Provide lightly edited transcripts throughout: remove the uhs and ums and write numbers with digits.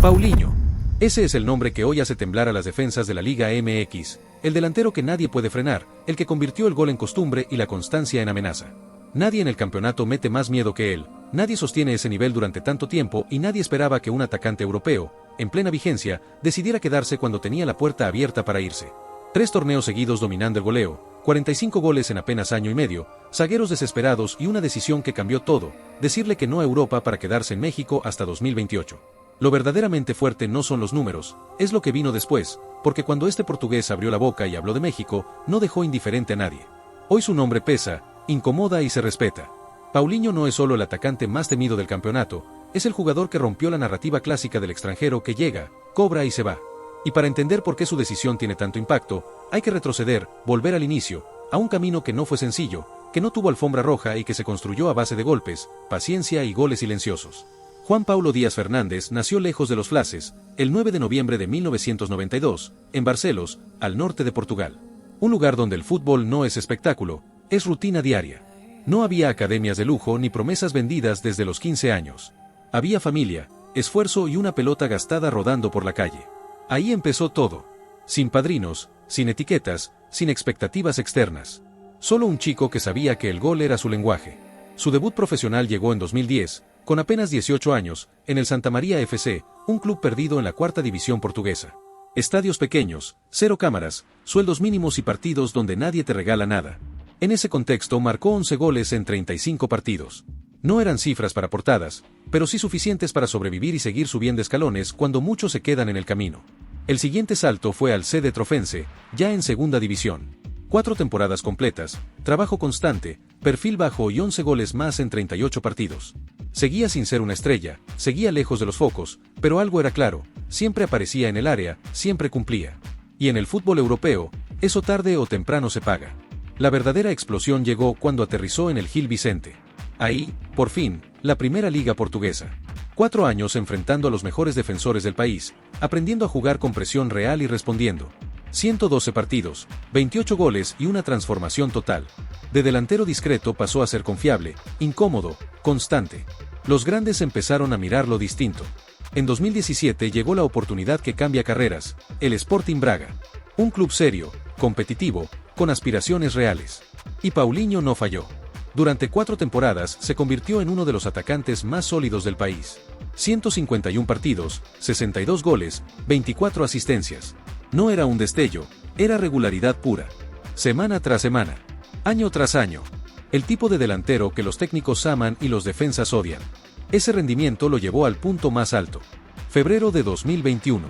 Paulinho. Ese es el nombre que hoy hace temblar a las defensas de la Liga MX, el delantero que nadie puede frenar, el que convirtió el gol en costumbre y la constancia en amenaza. Nadie en el campeonato mete más miedo que él, nadie sostiene ese nivel durante tanto tiempo y nadie esperaba que un atacante europeo, en plena vigencia, decidiera quedarse cuando tenía la puerta abierta para irse. 3 torneos seguidos dominando el goleo, 45 goles en apenas año y medio, zagueros desesperados y una decisión que cambió todo, decirle que no a Europa para quedarse en México hasta 2028. Lo verdaderamente fuerte no son los números, es lo que vino después, porque cuando este portugués abrió la boca y habló de México, no dejó indiferente a nadie. Hoy su nombre pesa, incomoda y se respeta. Paulinho no es solo el atacante más temido del campeonato, es el jugador que rompió la narrativa clásica del extranjero que llega, cobra y se va. Y para entender por qué su decisión tiene tanto impacto, hay que retroceder, volver al inicio, a un camino que no fue sencillo, que no tuvo alfombra roja y que se construyó a base de golpes, paciencia y goles silenciosos. Juan Paulo Díaz Fernández nació lejos de los Flaces, el 9 de noviembre de 1992, en Barcelos, al norte de Portugal. Un lugar donde el fútbol no es espectáculo, es rutina diaria. No había academias de lujo ni promesas vendidas desde los 15 años. Había familia, esfuerzo y una pelota gastada rodando por la calle. Ahí empezó todo. Sin padrinos, sin etiquetas, sin expectativas externas. Solo un chico que sabía que el gol era su lenguaje. Su debut profesional llegó en 2010, con apenas 18 años, en el Santa María FC, un club perdido en la 4ª división portuguesa. Estadios pequeños, 0 cámaras, sueldos mínimos y partidos donde nadie te regala nada. En ese contexto marcó 11 goles en 35 partidos. No eran cifras para portadas, pero sí suficientes para sobrevivir y seguir subiendo escalones cuando muchos se quedan en el camino. El siguiente salto fue al CD Trofense, ya en 2ª división. 4 temporadas completas, trabajo constante, perfil bajo y 11 goles más en 38 partidos. Seguía sin ser una estrella, seguía lejos de los focos, pero algo era claro, siempre aparecía en el área, siempre cumplía. Y en el fútbol europeo, eso tarde o temprano se paga. La verdadera explosión llegó cuando aterrizó en el Gil Vicente. Ahí, por fin, la primera liga portuguesa. 4 años enfrentando a los mejores defensores del país, aprendiendo a jugar con presión real y respondiendo. 112 partidos, 28 goles y una transformación total. De delantero discreto pasó a ser confiable, incómodo, constante. Los grandes empezaron a mirarlo distinto. En 2017 llegó la oportunidad que cambia carreras, el Sporting Braga. Un club serio, competitivo, con aspiraciones reales. Y Paulinho no falló. Durante 4 temporadas se convirtió en uno de los atacantes más sólidos del país. 151 partidos, 62 goles, 24 asistencias. No era un destello, era regularidad pura. Semana tras semana, año tras año. El tipo de delantero que los técnicos aman y los defensas odian. Ese rendimiento lo llevó al punto más alto. Febrero de 2021.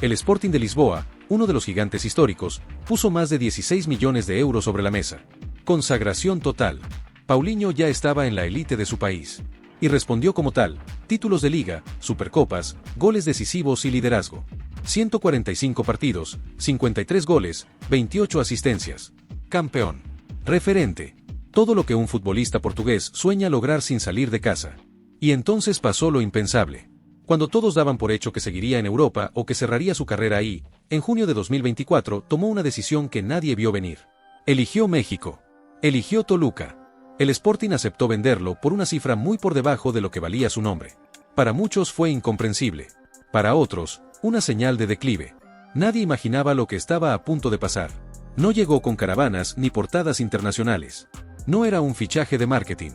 El Sporting de Lisboa, uno de los gigantes históricos, puso más de 16 millones de euros sobre la mesa. Consagración total. Paulinho ya estaba en la élite de su país. Y respondió como tal: títulos de liga, supercopas, goles decisivos y liderazgo. 145 partidos, 53 goles, 28 asistencias. Campeón. Referente. Todo lo que un futbolista portugués sueña lograr sin salir de casa. Y entonces pasó lo impensable. Cuando todos daban por hecho que seguiría en Europa o que cerraría su carrera ahí, en junio de 2024 tomó una decisión que nadie vio venir. Eligió México. Eligió Toluca. El Sporting aceptó venderlo por una cifra muy por debajo de lo que valía su nombre. Para muchos fue incomprensible. Para otros, una señal de declive. Nadie imaginaba lo que estaba a punto de pasar. No llegó con caravanas ni portadas internacionales. No era un fichaje de marketing.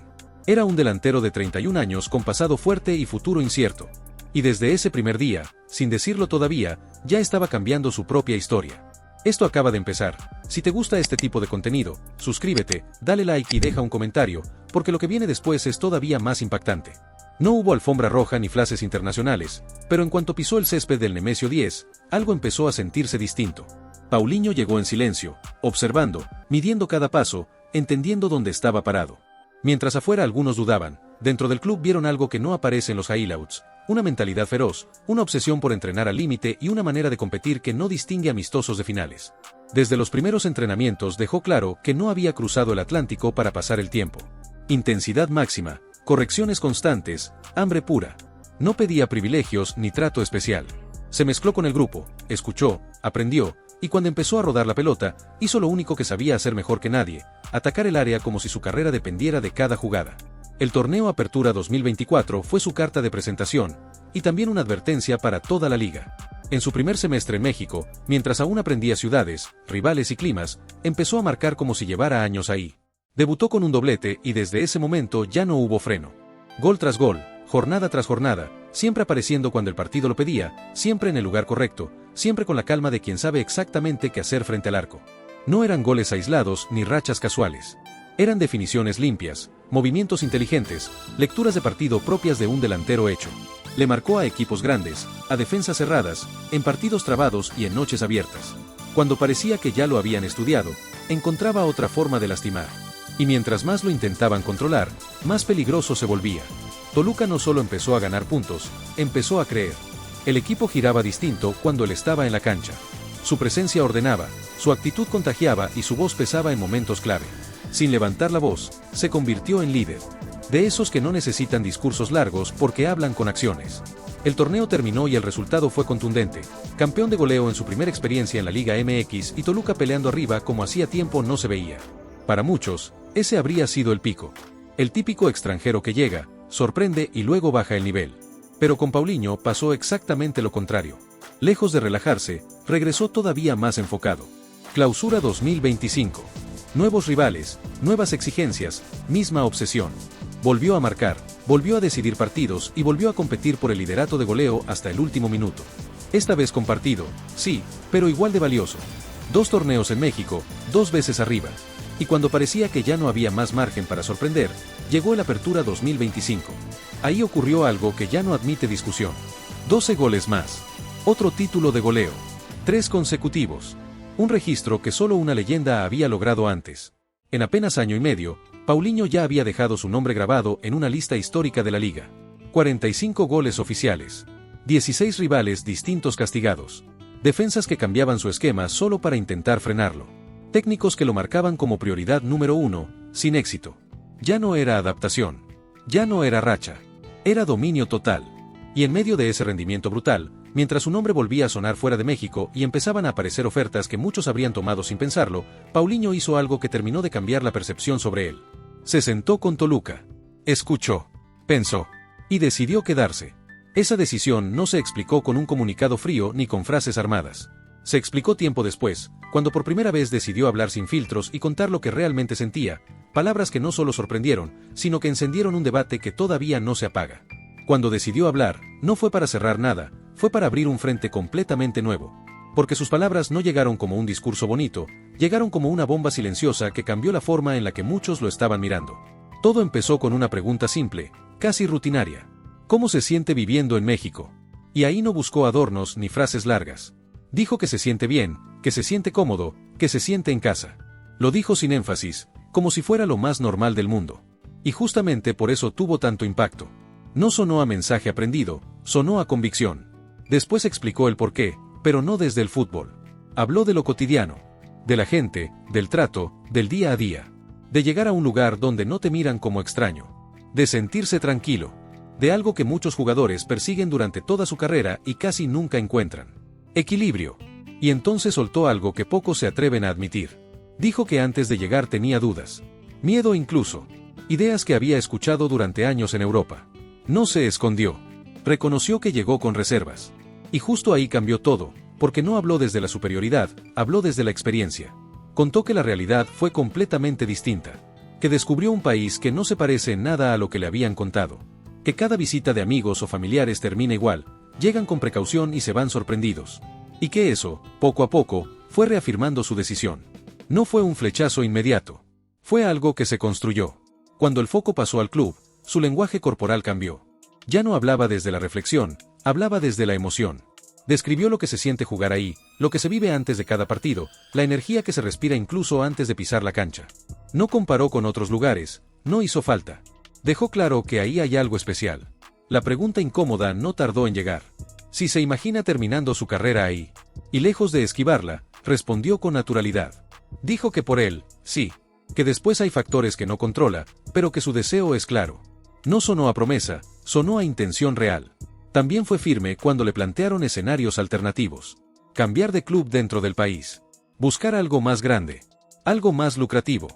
Era un delantero de 31 años con pasado fuerte y futuro incierto. Y desde ese primer día, sin decirlo todavía, ya estaba cambiando su propia historia. Esto acaba de empezar. Si te gusta este tipo de contenido, suscríbete, dale like y deja un comentario, porque lo que viene después es todavía más impactante. No hubo alfombra roja ni flashes internacionales, pero en cuanto pisó el césped del Nemesio 10, algo empezó a sentirse distinto. Paulinho llegó en silencio, observando, midiendo cada paso, entendiendo dónde estaba parado. Mientras afuera algunos dudaban, dentro del club vieron algo que no aparece en los highlights: una mentalidad feroz, una obsesión por entrenar al límite y una manera de competir que no distingue amistosos de finales. Desde los primeros entrenamientos dejó claro que no había cruzado el Atlántico para pasar el tiempo. Intensidad máxima, correcciones constantes, hambre pura. No pedía privilegios ni trato especial. Se mezcló con el grupo, escuchó, aprendió, y cuando empezó a rodar la pelota, hizo lo único que sabía hacer mejor que nadie: atacar el área como si su carrera dependiera de cada jugada. El torneo Apertura 2024 fue su carta de presentación, y también una advertencia para toda la liga. En su primer semestre en México, mientras aún aprendía ciudades, rivales y climas, empezó a marcar como si llevara años ahí. Debutó con un doblete y desde ese momento ya no hubo freno. Gol tras gol, jornada tras jornada, siempre apareciendo cuando el partido lo pedía, siempre en el lugar correcto, siempre con la calma de quien sabe exactamente qué hacer frente al arco. No eran goles aislados ni rachas casuales. Eran definiciones limpias, movimientos inteligentes, lecturas de partido propias de un delantero hecho. Le marcó a equipos grandes, a defensas cerradas, en partidos trabados y en noches abiertas. Cuando parecía que ya lo habían estudiado, encontraba otra forma de lastimar. Y mientras más lo intentaban controlar, más peligroso se volvía. Toluca no solo empezó a ganar puntos, empezó a creer. El equipo giraba distinto cuando él estaba en la cancha. Su presencia ordenaba, su actitud contagiaba y su voz pesaba en momentos clave. Sin levantar la voz, se convirtió en líder. De esos que no necesitan discursos largos porque hablan con acciones. El torneo terminó y el resultado fue contundente. Campeón de goleo en su primera experiencia en la Liga MX y Toluca peleando arriba como hacía tiempo no se veía. Para muchos, ese habría sido el pico. El típico extranjero que llega, sorprende y luego baja el nivel. Pero con Paulinho pasó exactamente lo contrario. Lejos de relajarse, regresó todavía más enfocado. Clausura 2025. Nuevos rivales, nuevas exigencias, misma obsesión. Volvió a marcar, volvió a decidir partidos y volvió a competir por el liderato de goleo hasta el último minuto. Esta vez compartido, sí, pero igual de valioso. 2 torneos en México, 2 veces arriba. Y cuando parecía que ya no había más margen para sorprender, llegó el Apertura 2025. Ahí ocurrió algo que ya no admite discusión. 12 goles más. Otro título de goleo. 3 consecutivos. Un registro que solo una leyenda había logrado antes. En apenas año y medio, Paulinho ya había dejado su nombre grabado en una lista histórica de la liga. 45 goles oficiales. 16 rivales distintos castigados. Defensas que cambiaban su esquema solo para intentar frenarlo. Técnicos que lo marcaban como prioridad número 1, sin éxito. Ya no era adaptación. Ya no era racha. Era dominio total. Y en medio de ese rendimiento brutal, mientras su nombre volvía a sonar fuera de México y empezaban a aparecer ofertas que muchos habrían tomado sin pensarlo, Paulinho hizo algo que terminó de cambiar la percepción sobre él. Se sentó con Toluca. Escuchó. Pensó. Y decidió quedarse. Esa decisión no se explicó con un comunicado frío ni con frases armadas. Se explicó tiempo después, cuando por primera vez decidió hablar sin filtros y contar lo que realmente sentía, palabras que no solo sorprendieron, sino que encendieron un debate que todavía no se apaga. Cuando decidió hablar, no fue para cerrar nada, fue para abrir un frente completamente nuevo. Porque sus palabras no llegaron como un discurso bonito, llegaron como una bomba silenciosa que cambió la forma en la que muchos lo estaban mirando. Todo empezó con una pregunta simple, casi rutinaria. ¿Cómo se siente viviendo en México? Y ahí no buscó adornos ni frases largas. Dijo que se siente bien, que se siente cómodo, que se siente en casa. Lo dijo sin énfasis, como si fuera lo más normal del mundo. Y justamente por eso tuvo tanto impacto. No sonó a mensaje aprendido, sonó a convicción. Después explicó el porqué, pero no desde el fútbol. Habló de lo cotidiano, de la gente, del trato, del día a día. De llegar a un lugar donde no te miran como extraño. De sentirse tranquilo. De algo que muchos jugadores persiguen durante toda su carrera y casi nunca encuentran. Equilibrio. Y entonces soltó algo que pocos se atreven a admitir. Dijo que antes de llegar tenía dudas. Miedo incluso. Ideas que había escuchado durante años en Europa. No se escondió. Reconoció que llegó con reservas. Y justo ahí cambió todo, porque no habló desde la superioridad, habló desde la experiencia. Contó que la realidad fue completamente distinta. Que descubrió un país que no se parece en nada a lo que le habían contado. Que cada visita de amigos o familiares termina igual, llegan con precaución y se van sorprendidos. Y que eso, poco a poco, fue reafirmando su decisión. No fue un flechazo inmediato. Fue algo que se construyó. Cuando el foco pasó al club, su lenguaje corporal cambió. Ya no hablaba desde la reflexión, hablaba desde la emoción. Describió lo que se siente jugar ahí, lo que se vive antes de cada partido, la energía que se respira incluso antes de pisar la cancha. No comparó con otros lugares, no hizo falta. Dejó claro que ahí hay algo especial. La pregunta incómoda no tardó en llegar. Si se imagina terminando su carrera ahí. Y lejos de esquivarla, respondió con naturalidad. Dijo que por él, sí. Que después hay factores que no controla, pero que su deseo es claro. No sonó a promesa, sonó a intención real. También fue firme cuando le plantearon escenarios alternativos. Cambiar de club dentro del país. Buscar algo más grande. Algo más lucrativo.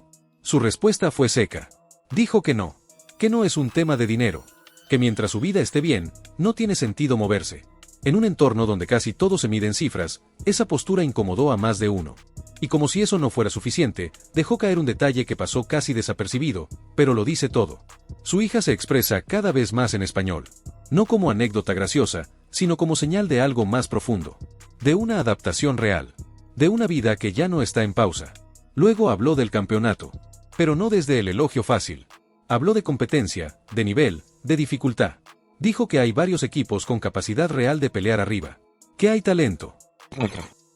Su respuesta fue seca. Dijo que no. Que no es un tema de dinero. Que mientras su vida esté bien, no tiene sentido moverse. En un entorno donde casi todo se mide en cifras, esa postura incomodó a más de uno. Y como si eso no fuera suficiente, dejó caer un detalle que pasó casi desapercibido, pero lo dice todo. Su hija se expresa cada vez más en español. No como anécdota graciosa, sino como señal de algo más profundo. De una adaptación real. De una vida que ya no está en pausa. Luego habló del campeonato. Pero no desde el elogio fácil. Habló de competencia, de nivel, de dificultad. Dijo que hay varios equipos con capacidad real de pelear arriba. Que hay talento.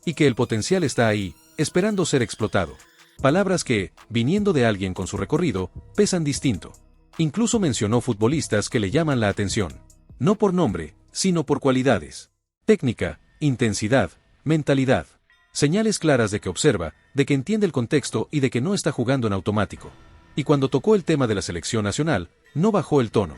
Y que el potencial está ahí, esperando ser explotado. Palabras que, viniendo de alguien con su recorrido, pesan distinto. Incluso mencionó futbolistas que le llaman la atención. No por nombre, sino por cualidades. Técnica, intensidad, mentalidad. Señales claras de que observa, de que entiende el contexto y de que no está jugando en automático. Y cuando tocó el tema de la selección nacional, no bajó el tono.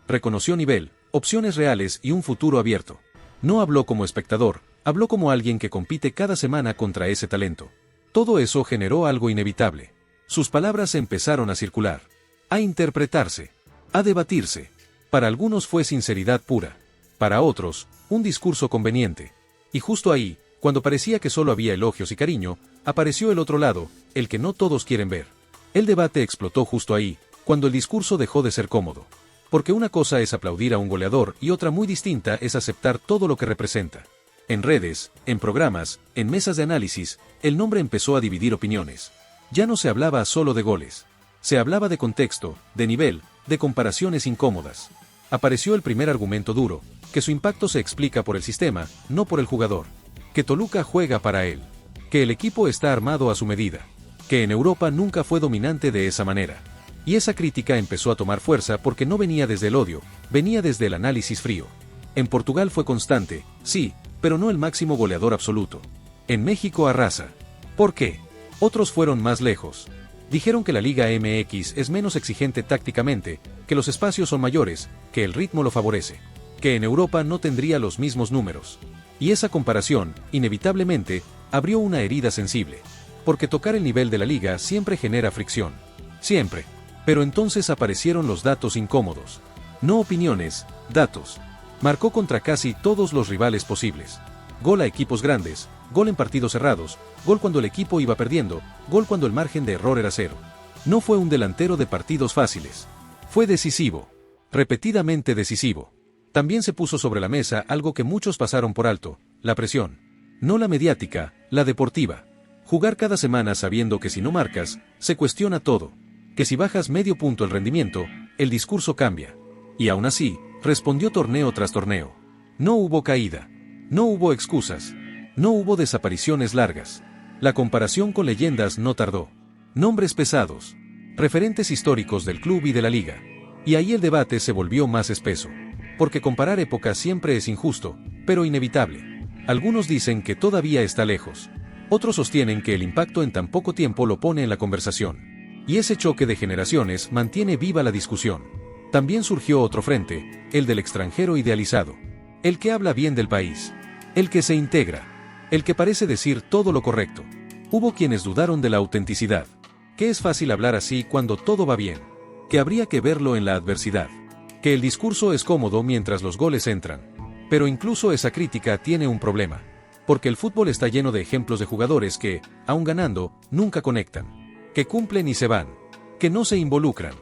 Reconoció nivel, opciones reales y un futuro abierto. No habló como espectador, habló como alguien que compite cada semana contra ese talento. Todo eso generó algo inevitable. Sus palabras empezaron a circular, a interpretarse, a debatirse. Para algunos fue sinceridad pura. Para otros, un discurso conveniente. Y justo ahí, cuando parecía que solo había elogios y cariño, apareció el otro lado, el que no todos quieren ver. El debate explotó justo ahí, cuando el discurso dejó de ser cómodo. Porque una cosa es aplaudir a un goleador y otra muy distinta es aceptar todo lo que representa. En redes, en programas, en mesas de análisis, el nombre empezó a dividir opiniones. Ya no se hablaba solo de goles. Se hablaba de contexto, de nivel, de comparaciones incómodas. Apareció el primer argumento duro, que su impacto se explica por el sistema, no por el jugador. Que Toluca juega para él. Que el equipo está armado a su medida. Que en Europa nunca fue dominante de esa manera. Y esa crítica empezó a tomar fuerza porque no venía desde el odio, venía desde el análisis frío. En Portugal fue constante, sí, pero no el máximo goleador absoluto. En México arrasa. ¿Por qué? Otros fueron más lejos. Dijeron que la Liga MX es menos exigente tácticamente, que los espacios son mayores, que el ritmo lo favorece, que en Europa no tendría los mismos números. Y esa comparación, inevitablemente, abrió una herida sensible. Porque tocar el nivel de la liga siempre genera fricción. Siempre. Pero entonces aparecieron los datos incómodos. No opiniones, datos. Marcó contra casi todos los rivales posibles. Gol a equipos grandes, gol en partidos cerrados, gol cuando el equipo iba perdiendo, gol cuando el margen de error era cero. No fue un delantero de partidos fáciles. Fue decisivo. Repetidamente decisivo. También se puso sobre la mesa algo que muchos pasaron por alto, la presión. No la mediática, la deportiva. Jugar cada semana sabiendo que si no marcas, se cuestiona todo. Que si bajas medio punto el rendimiento, el discurso cambia. Y aún así, respondió torneo tras torneo. No hubo caída. No hubo excusas. No hubo desapariciones largas. La comparación con leyendas no tardó. Nombres pesados. Referentes históricos del club y de la liga. Y ahí el debate se volvió más espeso. Porque comparar épocas siempre es injusto, pero inevitable. Algunos dicen que todavía está lejos. Otros sostienen que el impacto en tan poco tiempo lo pone en la conversación. Y ese choque de generaciones mantiene viva la discusión. También surgió otro frente, el del extranjero idealizado. El que habla bien del país. El que se integra. El que parece decir todo lo correcto. Hubo quienes dudaron de la autenticidad. Que es fácil hablar así cuando todo va bien. Que habría que verlo en la adversidad. Que el discurso es cómodo mientras los goles entran. Pero incluso esa crítica tiene un problema. Porque el fútbol está lleno de ejemplos de jugadores que, aun ganando, nunca conectan. Que cumplen y se van. Que no se involucran.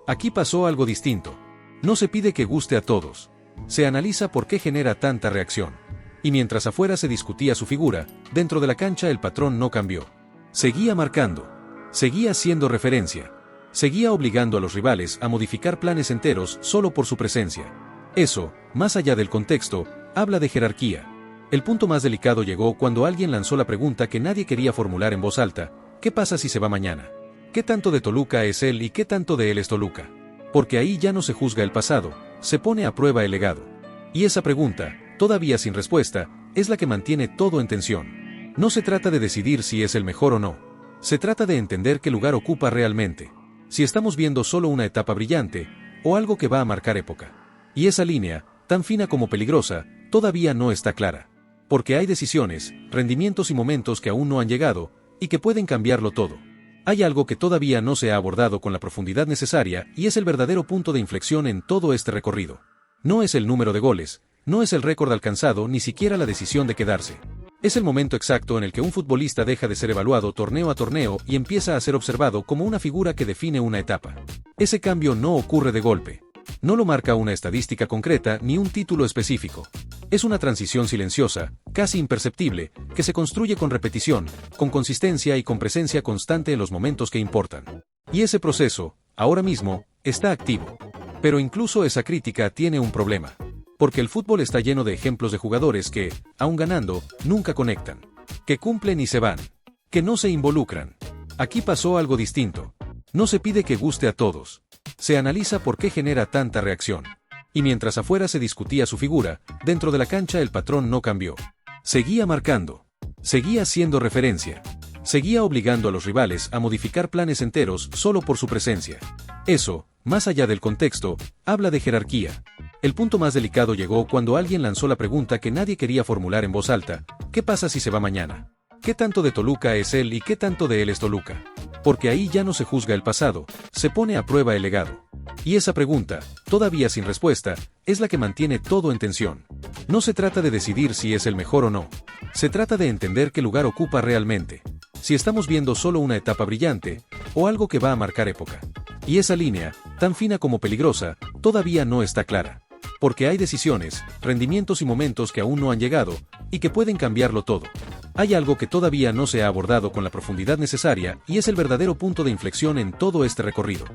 Aquí pasó algo distinto. No se pide que guste a todos. Se analiza por qué genera tanta reacción. Y mientras afuera se discutía su figura, dentro de la cancha el patrón no cambió. Seguía marcando. Seguía siendo referencia. Seguía obligando a los rivales a modificar planes enteros solo por su presencia. Eso, más allá del contexto, habla de jerarquía. El punto más delicado llegó cuando alguien lanzó la pregunta que nadie quería formular en voz alta. ¿Qué pasa si se va mañana? ¿Qué tanto de Toluca es él y qué tanto de él es Toluca? Porque ahí ya no se juzga el pasado, se pone a prueba el legado. Y esa pregunta, todavía sin respuesta, es la que mantiene todo en tensión. No se trata de decidir si es el mejor o no. Se trata de entender qué lugar ocupa realmente. Si estamos viendo solo una etapa brillante, o algo que va a marcar época. Y esa línea, tan fina como peligrosa, todavía no está clara. Porque hay decisiones, rendimientos y momentos que aún no han llegado, y que pueden cambiarlo todo. Hay algo que todavía no se ha abordado con la profundidad necesaria y es el verdadero punto de inflexión en todo este recorrido. No es el número de goles, no es el récord alcanzado, ni siquiera la decisión de quedarse. Es el momento exacto en el que un futbolista deja de ser evaluado torneo a torneo y empieza a ser observado como una figura que define una etapa. Ese cambio no ocurre de golpe. No lo marca una estadística concreta ni un título específico. Es una transición silenciosa, casi imperceptible, que se construye con repetición, con consistencia y con presencia constante en los momentos que importan. Y ese proceso, ahora mismo, está activo. Pero incluso esa crítica tiene un problema. Porque el fútbol está lleno de ejemplos de jugadores que, aun ganando, nunca conectan. Que cumplen y se van. Que no se involucran. Aquí pasó algo distinto. No se pide que guste a todos. Se analiza por qué genera tanta reacción. Y mientras afuera se discutía su figura, dentro de la cancha el patrón no cambió. Seguía marcando. Seguía siendo referencia. Seguía obligando a los rivales a modificar planes enteros solo por su presencia. Eso, más allá del contexto, habla de jerarquía. El punto más delicado llegó cuando alguien lanzó la pregunta que nadie quería formular en voz alta: ¿qué pasa si se va mañana? ¿Qué tanto de Toluca es él y qué tanto de él es Toluca? Porque ahí ya no se juzga el pasado, se pone a prueba el legado. Y esa pregunta, todavía sin respuesta, es la que mantiene todo en tensión. No se trata de decidir si es el mejor o no. Se trata de entender qué lugar ocupa realmente. Si estamos viendo solo una etapa brillante, o algo que va a marcar época. Y esa línea, tan fina como peligrosa, todavía no está clara. Porque hay decisiones, rendimientos y momentos que aún no han llegado, y que pueden cambiarlo todo. Hay algo que todavía no se ha abordado con la profundidad necesaria y es el verdadero punto de inflexión en todo este recorrido.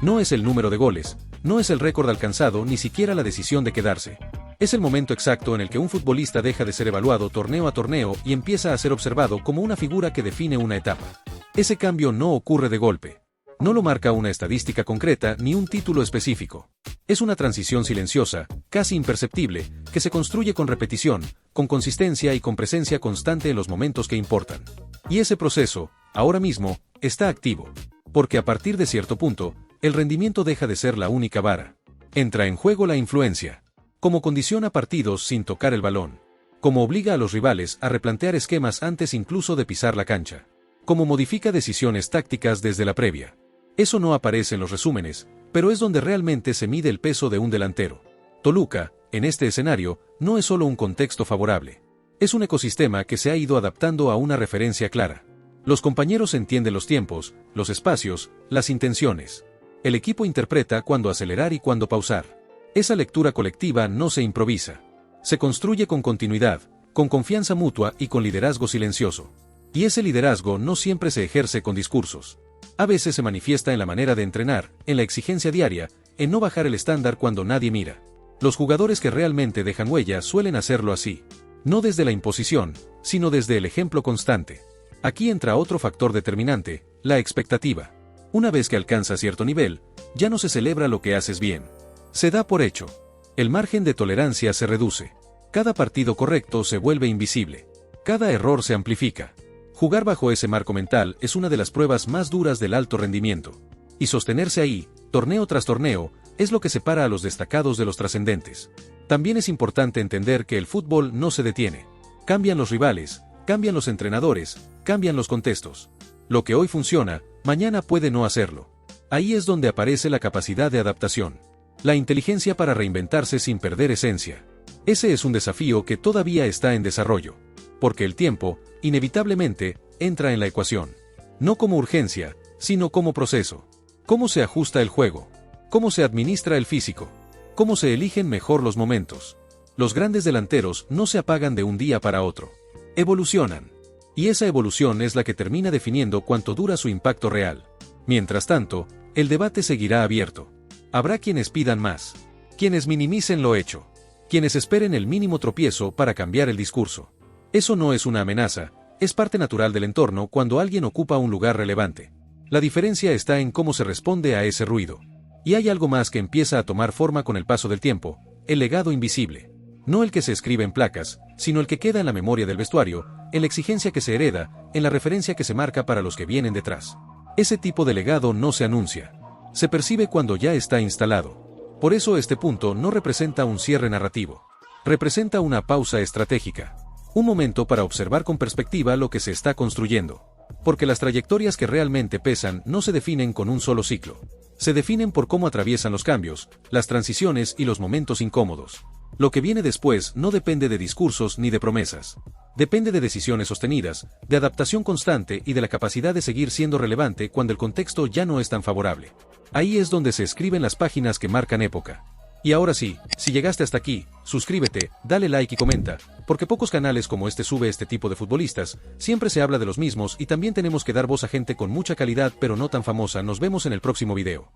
No es el número de goles, no es el récord alcanzado, ni siquiera la decisión de quedarse. Es el momento exacto en el que un futbolista deja de ser evaluado torneo a torneo y empieza a ser observado como una figura que define una etapa. Ese cambio no ocurre de golpe. No lo marca una estadística concreta ni un título específico. Es una transición silenciosa, casi imperceptible, que se construye con repetición, con consistencia y con presencia constante en los momentos que importan. Y ese proceso, ahora mismo, está activo. Porque a partir de cierto punto, el rendimiento deja de ser la única vara. Entra en juego la influencia. Como condiciona partidos sin tocar el balón. Como obliga a los rivales a replantear esquemas antes incluso de pisar la cancha. Como modifica decisiones tácticas desde la previa. Eso no aparece en los resúmenes, pero es donde realmente se mide el peso de un delantero. Toluca, en este escenario, no es solo un contexto favorable. Es un ecosistema que se ha ido adaptando a una referencia clara. Los compañeros entienden los tiempos, los espacios, las intenciones. El equipo interpreta cuándo acelerar y cuándo pausar. Esa lectura colectiva no se improvisa. Se construye con continuidad, con confianza mutua y con liderazgo silencioso. Y ese liderazgo no siempre se ejerce con discursos. A veces se manifiesta en la manera de entrenar, en la exigencia diaria, en no bajar el estándar cuando nadie mira. Los jugadores que realmente dejan huella suelen hacerlo así. No desde la imposición, sino desde el ejemplo constante. Aquí entra otro factor determinante, la expectativa. Una vez que alcanzas cierto nivel, ya no se celebra lo que haces bien. Se da por hecho. El margen de tolerancia se reduce. Cada partido correcto se vuelve invisible. Cada error se amplifica. Jugar bajo ese marco mental es una de las pruebas más duras del alto rendimiento. Y sostenerse ahí, torneo tras torneo, es lo que separa a los destacados de los trascendentes. También es importante entender que el fútbol no se detiene. Cambian los rivales, cambian los entrenadores, cambian los contextos. Lo que hoy funciona, mañana puede no hacerlo. Ahí es donde aparece la capacidad de adaptación. La inteligencia para reinventarse sin perder esencia. Ese es un desafío que todavía está en desarrollo. Porque el tiempo, inevitablemente, entra en la ecuación. No como urgencia, sino como proceso. ¿Cómo se ajusta el juego? ¿Cómo se administra el físico? ¿Cómo se eligen mejor los momentos? Los grandes delanteros no se apagan de un día para otro. Evolucionan. Y esa evolución es la que termina definiendo cuánto dura su impacto real. Mientras tanto, el debate seguirá abierto. Habrá quienes pidan más. Quienes minimicen lo hecho. Quienes esperen el mínimo tropiezo para cambiar el discurso. Eso no es una amenaza, es parte natural del entorno cuando alguien ocupa un lugar relevante. La diferencia está en cómo se responde a ese ruido. Y hay algo más que empieza a tomar forma con el paso del tiempo, el legado invisible. No el que se escribe en placas, sino el que queda en la memoria del vestuario, en la exigencia que se hereda, en la referencia que se marca para los que vienen detrás. Ese tipo de legado no se anuncia. Se percibe cuando ya está instalado. Por eso este punto no representa un cierre narrativo. Representa una pausa estratégica. Un momento para observar con perspectiva lo que se está construyendo. Porque las trayectorias que realmente pesan no se definen con un solo ciclo. Se definen por cómo atraviesan los cambios, las transiciones y los momentos incómodos. Lo que viene después no depende de discursos ni de promesas. Depende de decisiones sostenidas, de adaptación constante y de la capacidad de seguir siendo relevante cuando el contexto ya no es tan favorable. Ahí es donde se escriben las páginas que marcan época. Y ahora sí, si llegaste hasta aquí, suscríbete, dale like y comenta, porque pocos canales como este sube este tipo de futbolistas, siempre se habla de los mismos y también tenemos que dar voz a gente con mucha calidad pero no tan famosa. Nos vemos en el próximo video.